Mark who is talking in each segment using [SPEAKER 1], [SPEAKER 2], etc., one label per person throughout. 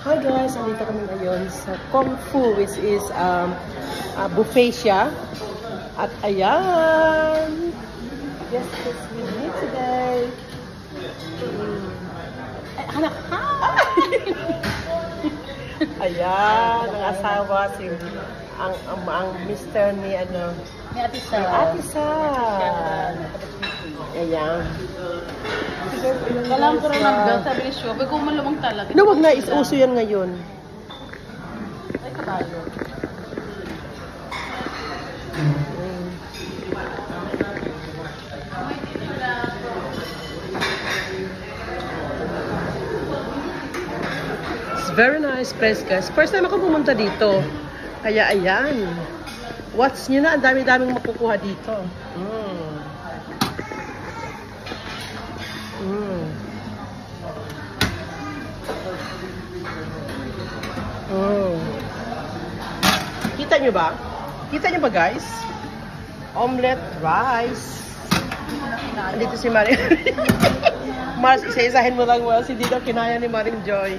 [SPEAKER 1] Hi guys, andito kami ngayon sa Kung Fu, which is buffet siya. At ayan, yes, this with me today. Ay, anak, hi! Ayan, ang asawa, ang mister ni ano,
[SPEAKER 2] Ni Ate Sa.
[SPEAKER 1] Ate Sa. Ayan.
[SPEAKER 2] Kalam ko rin nag-bell, sabi ni Sho, bago malumang talaga.
[SPEAKER 1] No, wag na, is-uso yan ngayon.
[SPEAKER 2] Ay, kabayo.
[SPEAKER 1] It's very nice place, guys. First time ako pumunta dito. Kaya ayan. Watch nyo na, ang dami-daming makukuha dito. Kita nyo ba? Kita nyo ba, guys? Omelette rice. Andito si Maring. Mas isa-isahin mo lang, well, si Dito kinaya ni Maring Joy.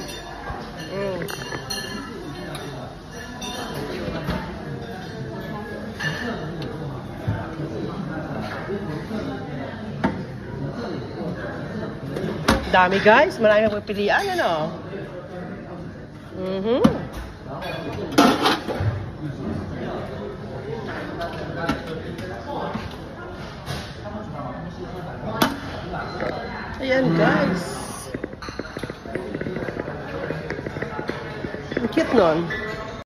[SPEAKER 1] Dami, guys, marami pagpilian, ano? Ayan, guys. Ang cute nun.